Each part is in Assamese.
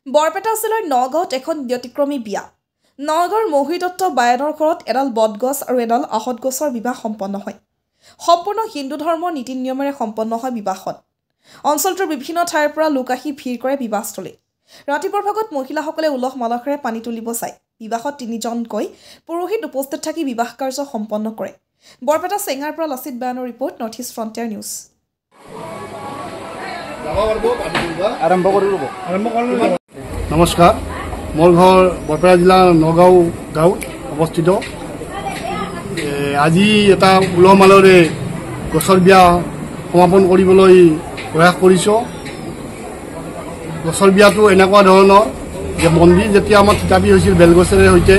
বৰপেটা জিলাৰ নগাঁৱত এখন ব্যতিক্ৰমী বিয়া। নগাঁৱৰ মহিদত্ত বায়নৰ ঘৰত এডাল বটগছ আৰু এডাল আহত গছৰ বিবাহ সম্পন্ন হয়। সম্পূৰ্ণ হিন্দু ধৰ্মৰ নীতি নিয়মেৰে সম্পন্ন হয় বিবাহখন। অঞ্চলটোৰ বিভিন্ন ঠাইৰ পৰা লোক আহি ভিৰ কৰে বিবাহস্থলীত। ৰাতিপুৱাৰ ভাগত মহিলাসকলে উলহ মালহেৰে পানী তুলিব যায়। বিবাহত 3জনকৈ পুৰোহিত উপস্থিত থাকি বিবাহ কাৰ্য সম্পন্ন কৰে। বৰপেটা চেঙাৰ পৰা লাচিত বায়নৰ report, north east frontier news. নমস্কাৰ, মোৰ ঘৰ বৰপেটা জিলাৰ নগাঁও গাঁৱত অৱস্থিত। আজি এটা উলহ মালহেৰে গছৰ বিয়া সমাপন কৰিবলৈ প্ৰয়াস কৰিছোঁ। গছৰ বিয়াটো এনেকুৱা ধৰণৰ যে মন্দিৰ যেতিয়া আমাৰ থিতাপি হৈছিল বেলগছেৰে সৈতে,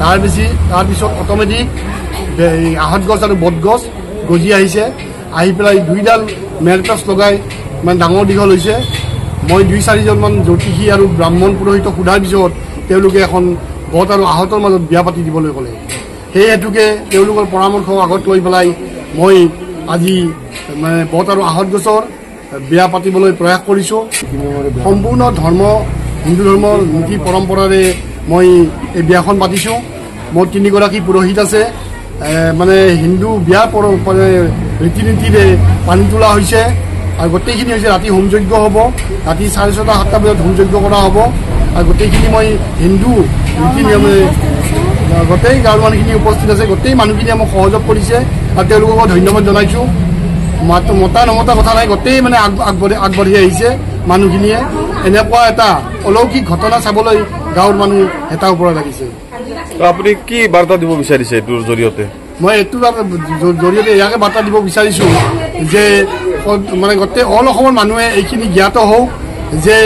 তাৰপিছত অট'মেটিক আহত গছ আৰু বটগছ গজি আহিছে। আহি পেলাই 2ডাল মেৰপাচ লগাই মানে ডাঙৰ দীঘল হৈছে। মই 2-4জনমান জ্যোতিষী আৰু ব্ৰাহ্মণ পুৰোহিতক সোধাৰ পিছত তেওঁলোকে এখন বট আৰু আহতৰ মাজত বিয়া পাতি দিবলৈ ক'লে। সেই হেতুকে তেওঁলোকৰ পৰামৰ্শ আগত লৈ পেলাই মই আজি মানে বট আৰু আহত গছৰ বিয়া পাতিবলৈ প্ৰয়াস কৰিছোঁ। সম্পূৰ্ণ হিন্দু ধৰ্মৰ নীতি পৰম্পৰাৰে মই এই বিয়াখন পাতিছোঁ। মোৰ 3গৰাকী পুৰোহিত আছে। মানে হিন্দু বিয়াৰ মানে ৰীতি নীতিৰে পানী তোলা হৈছে আৰু গোটেইখিনি হৈছে ৰাতি হোমযজ্ঞ হ'ব। ৰাতি 6:30-7টা বজাত হোমযজ্ঞ কৰা হ'ব আৰু গোটেইখিনি মই হিন্দু নীতি নিয়মেৰে গোটেই গাঁৱৰ মানুহখিনি উপস্থিত আছে। গোটেই মানুহখিনিয়ে মোক সহযোগ কৰিছে আৰু তেওঁলোকক ধন্যবাদ জনাইছোঁ। মতা নমতা কথা নাই, গোটেই মানে আগবাঢ়ি আহিছে মানুহখিনিয়ে। এনেকুৱা এটা অলৌকিক ঘটনা চাবলৈ গাঁৱৰ মানুহ হেতা ওপৰত লাগিছে। আপুনি কি বাৰ্তা দিব বিচাৰিছে এইটোৰ জৰিয়তে? মই এইটোৰ জৰিয়তে ইয়াকে বাৰ্তা দিব বিচাৰিছোঁ যে মানে গোটেই অল অসমৰ মানুহে এইখিনি জ্ঞাত হওক যে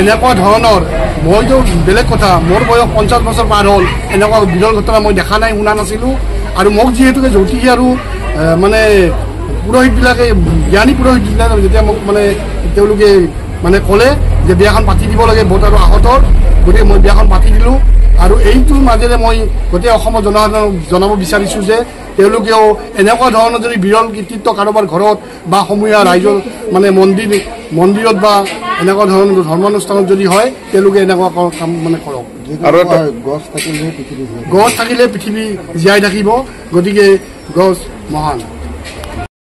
এনেকুৱা ধৰণৰ, মইতো বেলেগ কথা, মোৰ বয়স 50 বছৰ পাৰ হ'ল, এনেকুৱা বিৰল ঘটনা মই দেখা নাই, শুনা নাছিলোঁ। আৰু মোক যিহেতুকে জ্যোতিষী আৰু মানে পুৰোহিতবিলাকে, জ্ঞানী পুৰোহিতবিলাকে যেতিয়া মোক মানে তেওঁলোকে মানে ক'লে যে বিয়াখন পাতি দিব লাগে বট আৰু আহতৰ, গতিকে মই বিয়াখন পাতি দিলোঁ। আৰু এইটোৰ মাজেৰে মই গোটেই অসমৰ জনসাধাৰণক জনাব বিচাৰিছোঁ যে তেওঁলোকেও এনেকুৱা ধৰণৰ যদি বিৰল কৃতিত্ব কাৰোবাৰ ঘৰত বা সমূহীয়া ৰাইজৰ মানে মন্দিৰত বা এনেকুৱা ধৰণৰ ধৰ্মানুষ্ঠানত যদি হয়, তেওঁলোকে এনেকুৱা কাম মানে কৰক। আৰু গছ থাকিলে পৃথিৱী জীয়াই থাকিব, গতিকে গছ মহান।